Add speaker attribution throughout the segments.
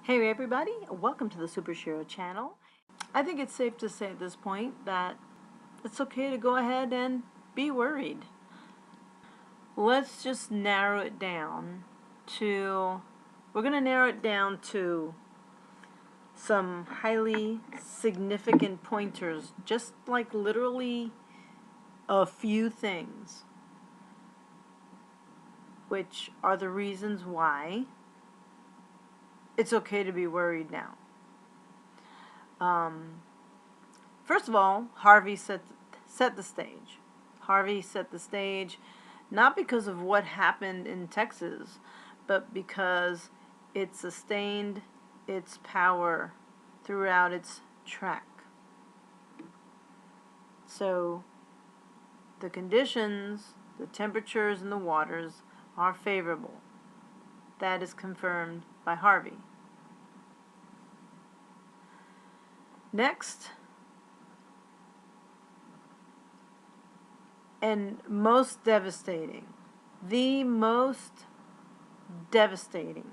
Speaker 1: Hey everybody, welcome to the Super SHERO channel. I think it's safe to say at this point that it's okay to go ahead and be worried. Let's just narrow it down to, we're going to narrow it down to some highly significant pointers, just like literally a few things, which are the reasons why it's okay to be worried now. First of all, Harvey set the stage. Harvey set the stage not because of what happened in Texas, but because it sustained its power throughout its track. So the conditions, the temperatures, and the waters are favorable. That is confirmed by Harvey. Next, and most devastating, the most devastating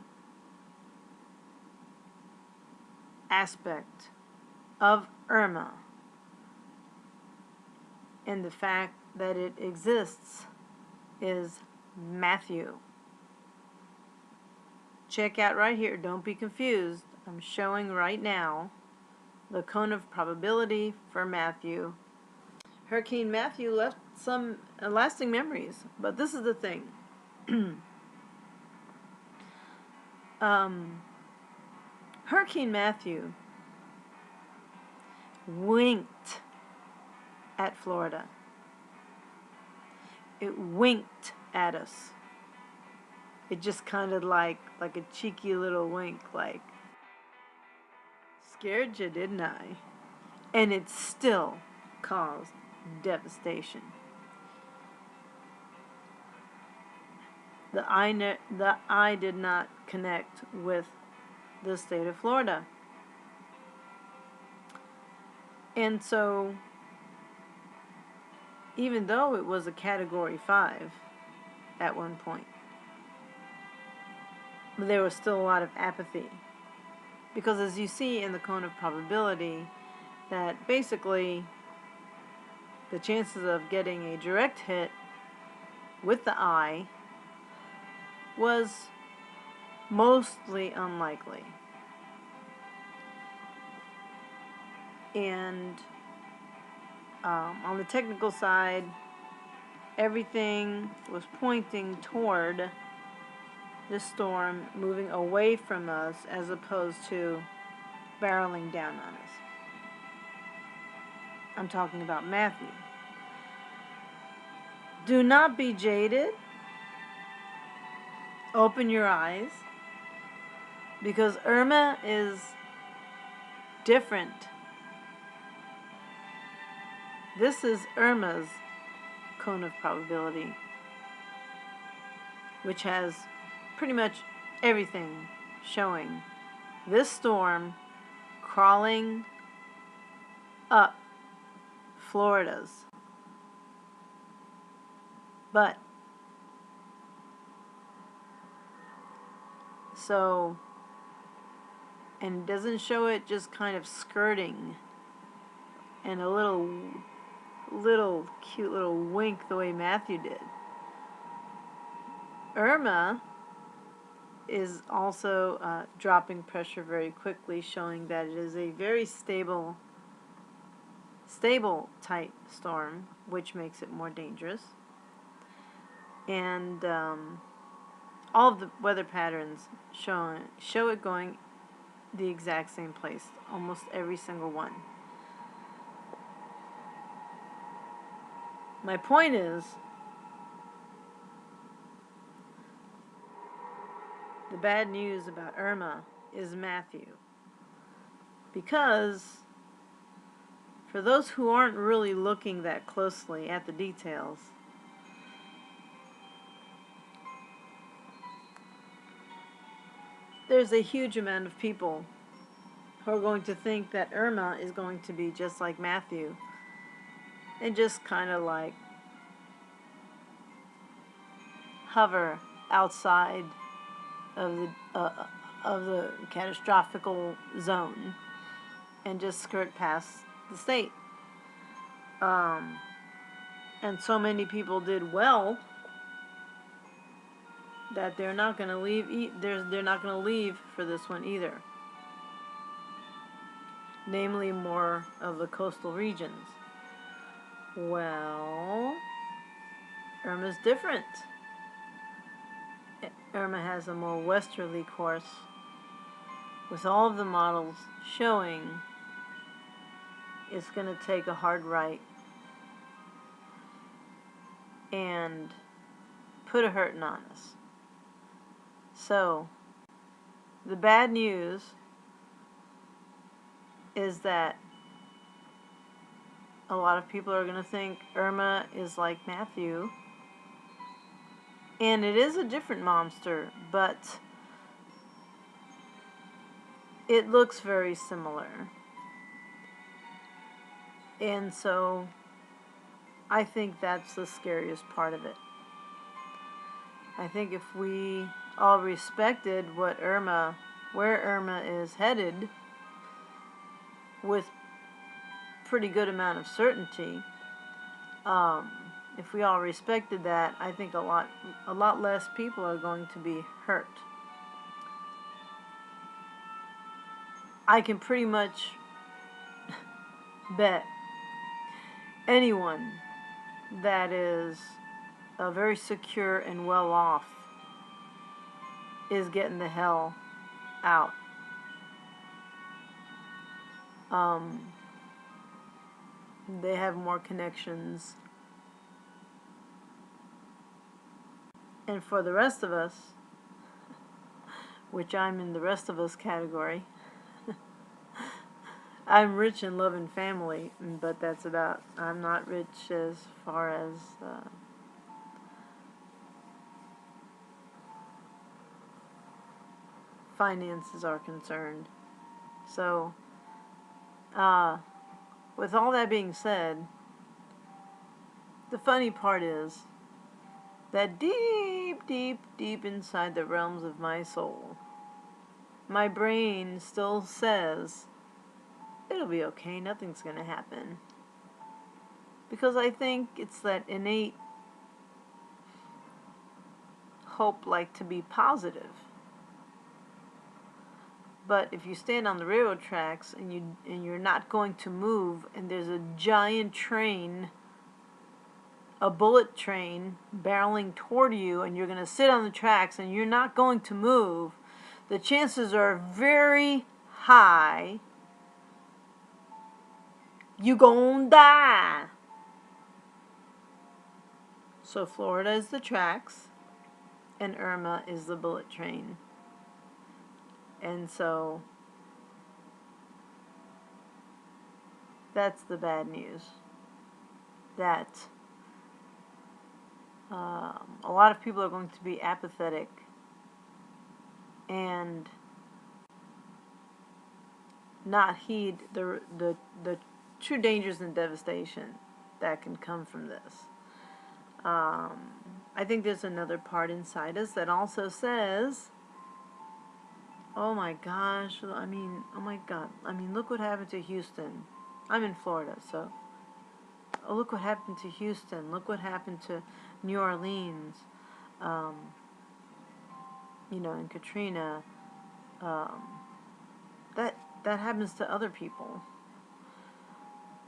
Speaker 1: aspect of Irma and the fact that it exists is Matthew. Check out right here, don't be confused. I'm showing right now the cone of probability for Matthew. Hurricane Matthew left some lasting memories, but this is the thing. Hurricane Matthew winked at Florida. It winked at us. It just kind of like a cheeky little wink, like, scared you, didn't I? And it still caused devastation. The eye did not connect with the state of Florida. And so, even though it was a Category 5 at one point, there was still a lot of apathy. Because as you see in the cone of probability, that basically the chances of getting a direct hit with the eye was mostly unlikely. And on the technical side, everything was pointing toward this storm moving away from us as opposed to barreling down on us. I'm talking about Matthew. Do not be jaded. Open your eyes, because Irma is different. This is Irma's cone of probability, which has pretty much everything showing this storm crawling up Florida's butt. So, and it doesn't show it just kind of skirting and a little cute little wink the way Matthew did. Irma is also dropping pressure very quickly, showing that it is a very stable type storm, which makes it more dangerous. And all of the weather patterns show it going the exact same place, almost every single one. My point is, the bad news about Irma is Matthew. Because for those who aren't really looking that closely at the details, there's a huge amount of people who are going to think that Irma is going to be just like Matthew and just kind of like hover outside of catastrophical zone and just skirt past the state. And so many people did well that they're not going to leave. They're not going to leave for this one either. Namely, more of the coastal regions. Well, Irma's different. Irma has a more westerly course, with all of the models showing it's going to take a hard right and put a hurting on us. So, the bad news is that a lot of people are going to think Irma is like Matthew. And it is a different monster, but it looks very similar. And so I think that's the scariest part of it. I think if we all respected where Irma is headed with pretty good amount of certainty, if we all respected that, I think a lot less people are going to be hurt. I can pretty much bet anyone that is very secure and well off is getting the hell out. They have more connections. And for the rest of us, which I'm in the rest of us category, I'm rich in love and family, but that's about, I'm not rich as far as finances are concerned. So, with all that being said, the funny part is that deep, deep, deep inside the realms of my soul, my brain still says, it'll be okay, nothing's going to happen. Because I think it's that innate hope, like to be positive. But if you stand on the railroad tracks and you're not going to move, and there's a giant train, a bullet train barreling toward you, and you're going to sit on the tracks and you're not going to move, the chances are very high you gon' die. So Florida is the tracks and Irma is the bullet train. And so that's the bad news. That a lot of people are going to be apathetic and not heed the true dangers and devastation that can come from this. I think there's another part inside us that also says, oh my gosh, I mean, oh my God, I mean, look what happened to Houston. I'm in Florida, so, oh, look what happened to Houston. Look what happened to New Orleans, and Katrina. That happens to other people.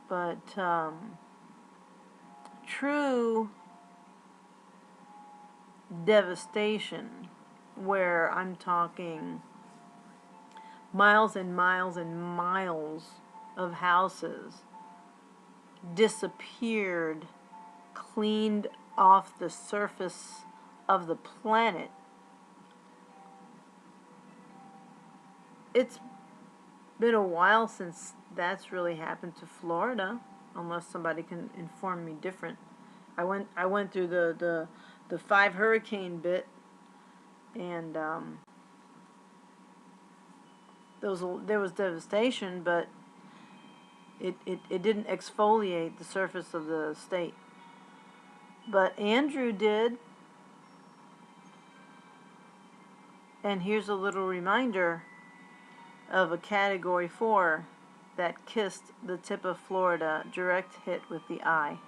Speaker 1: But true devastation, where I'm talking miles and miles and miles of houses disappeared, cleaned off the surface of the planet. It's been a while since that's really happened to Florida, unless somebody can inform me different. I went through the 5 hurricane bit, and there was devastation, but it didn't exfoliate the surface of the state. But Andrew did. And here's a little reminder of a Category 4 that kissed the tip of Florida, direct hit with the eye.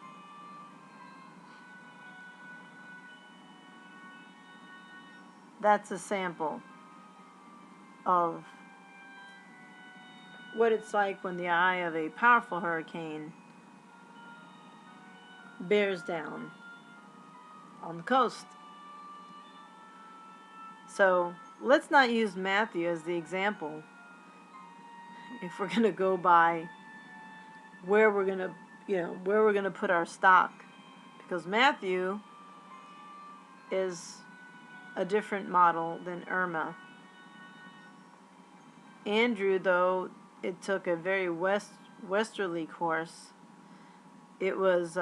Speaker 1: That's a sample of what it's like when the eye of a powerful hurricane bears down on the coast. So let's not use Matthew as the example if we're going to go by where we're going to, where we're going to put our stock, because Matthew is a different model than Irma. Andrew, though it took a very westerly course, it was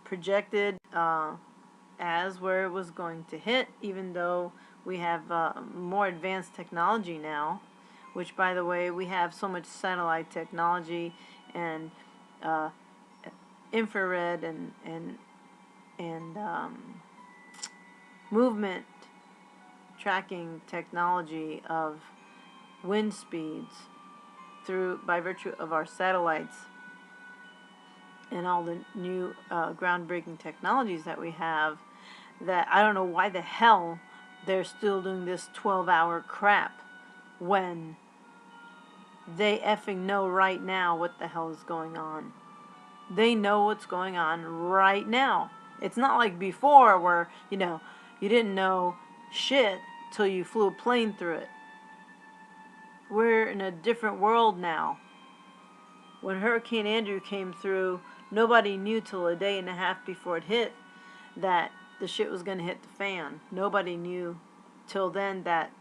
Speaker 1: projected as where it was going to hit, even though we have more advanced technology now, which, by the way, we have so much satellite technology and infrared and movement tracking technology of wind speeds by virtue of our satellites and all the new groundbreaking technologies that we have, that I don't know why the hell they're still doing this 12-hour crap when they effing know right now what the hell is going on. They know what's going on right now. It's not like before where, you didn't know shit till you flew a plane through it. We're in a different world now. When Hurricane Andrew came through, nobody knew till a day and a half before it hit that the shit was going to hit the fan. Nobody knew till then that,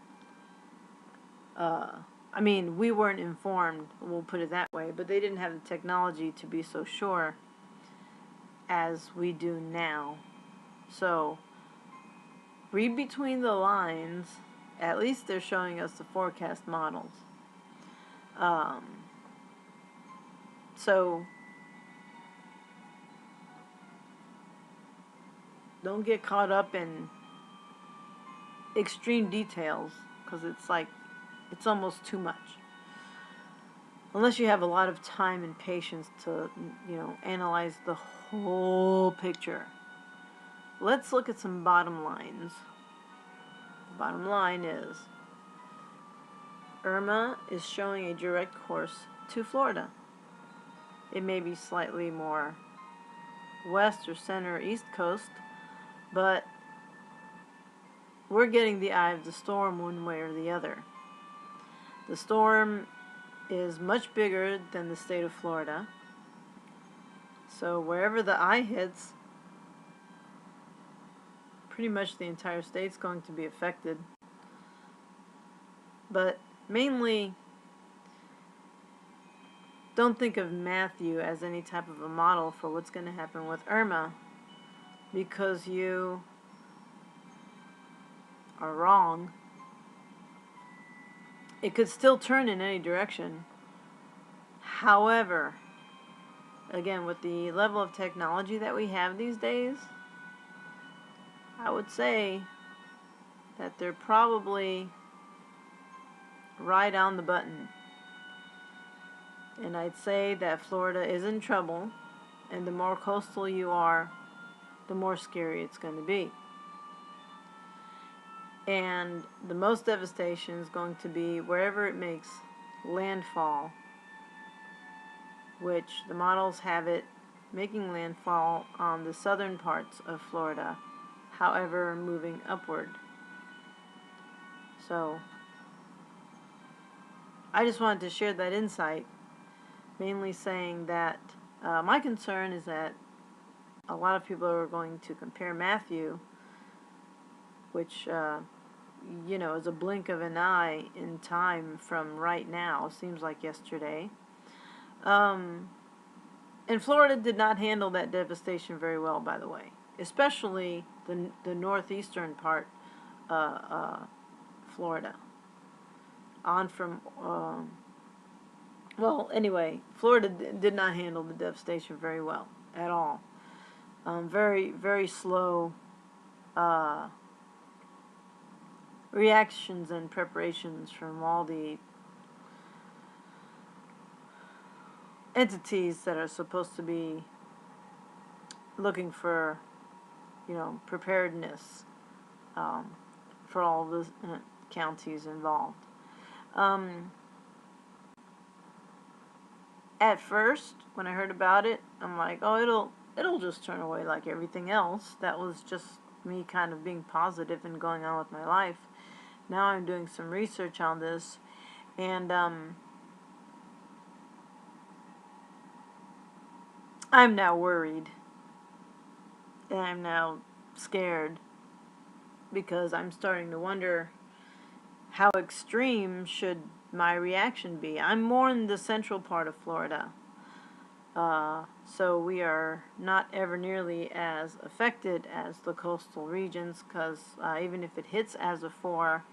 Speaker 1: we weren't informed, we'll put it that way, but they didn't have the technology to be so sure as we do now. So, read between the lines. At least they're showing us the forecast models. So, don't get caught up in extreme details, because it's almost too much. Unless you have a lot of time and patience to, analyze the whole picture. Let's look at some bottom lines. Bottom line is, Irma is showing a direct course to Florida. It may be slightly more west or center or east coast, but we're getting the eye of the storm one way or the other. The storm is much bigger than the state of Florida. So wherever the eye hits, pretty much the entire state's going to be affected. But mainly, don't think of Matthew as any type of a model for what's going to happen with Irma, because you are wrong. It could still turn in any direction. However, again, with the level of technology that we have these days, I would say that they're probably right on the button. And I'd say that Florida is in trouble, and the more coastal you are, the more scary it's going to be. And the most devastation is going to be wherever it makes landfall, which the models have it making landfall on the southern parts of Florida, however moving upward. So I just wanted to share that insight, mainly saying that my concern is that a lot of people are going to compare Matthew, which is a blink of an eye in time from right now, seems like yesterday. And Florida did not handle that devastation very well, by the way, especially the northeastern part, Florida. On from, Florida did not handle the devastation very well at all. Very, very slow reactions and preparations from all the entities that are supposed to be looking for, preparedness for all the counties involved. At first, when I heard about it, I'm like, oh, it'll just turn away like everything else. That was just me kind of being positive and going on with my life. Now I'm doing some research on this, and I'm now worried, and I'm now scared, because I'm starting to wonder how extreme should my reaction be. I'm more in the central part of Florida, so we are not ever nearly as affected as the coastal regions, because even if it hits as a 4,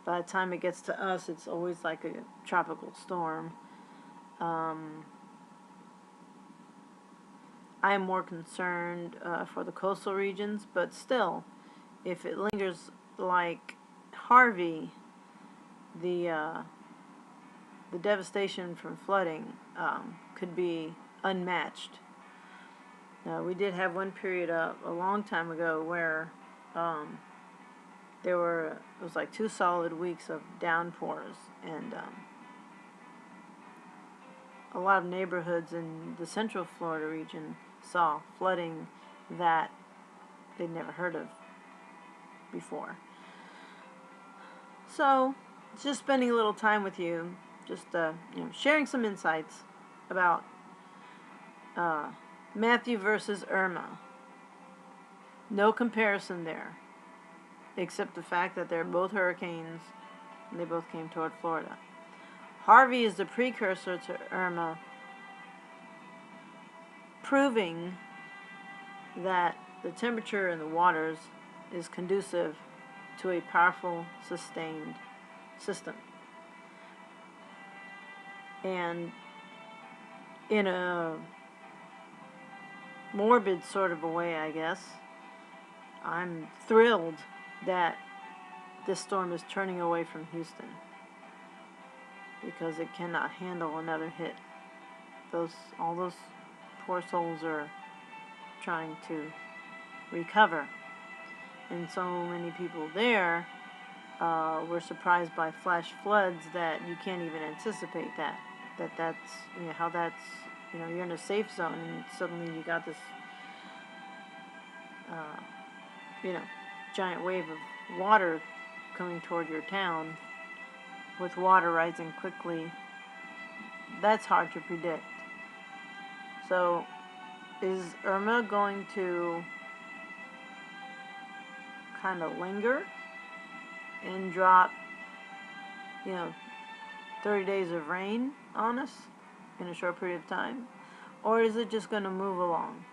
Speaker 1: by the time it gets to us, it's always like a tropical storm. I am more concerned for the coastal regions, but still, if it lingers like Harvey, the devastation from flooding could be unmatched. We did have one period a long time ago where it was like 2 solid weeks of downpours, and a lot of neighborhoods in the central Florida region saw flooding that they'd never heard of before. So, just spending a little time with you, just sharing some insights about Matthew versus Irma. No comparison there, except the fact that they're both hurricanes and they both came toward Florida. Harvey is the precursor to Irma, proving that the temperature in the waters is conducive to a powerful, sustained system. And in a morbid sort of a way, I guess, I'm thrilled that this storm is turning away from Houston, because it cannot handle another hit. All those poor souls are trying to recover, and so many people there were surprised by flash floods that you can't even anticipate that's how that's you're in a safe zone, and suddenly you got this giant wave of water coming toward your town, with water rising quickly. That's hard to predict. So, is Irma going to kind of linger and drop 30 days of rain on us in a short period of time? Or is it just going to move along?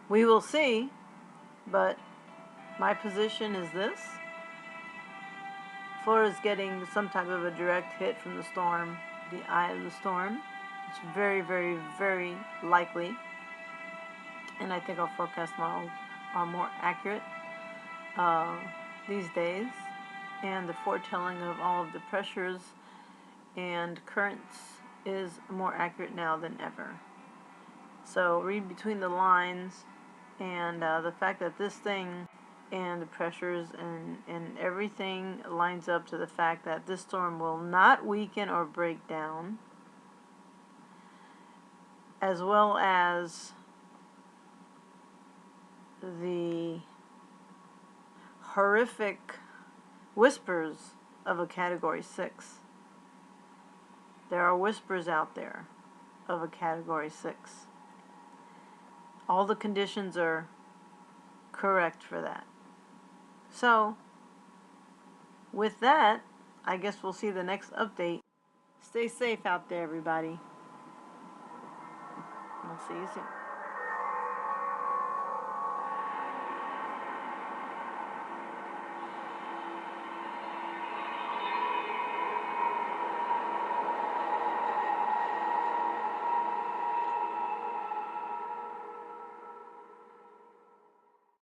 Speaker 1: We will see, but my position is this. Florida's getting some type of a direct hit from the storm, the eye of the storm. It's very, very, very likely, and I think our forecast models are more accurate these days, and the foretelling of all of the pressures and currents is more accurate now than ever. So read between the lines, and the fact that this thing and the pressures and everything lines up to the fact that this storm will not weaken or break down, as well as the horrific whispers of a Category 6. There are whispers out there of a Category 6. All the conditions are correct for that. So, with that, I guess we'll see the next update. Stay safe out there, everybody. I'll see you soon.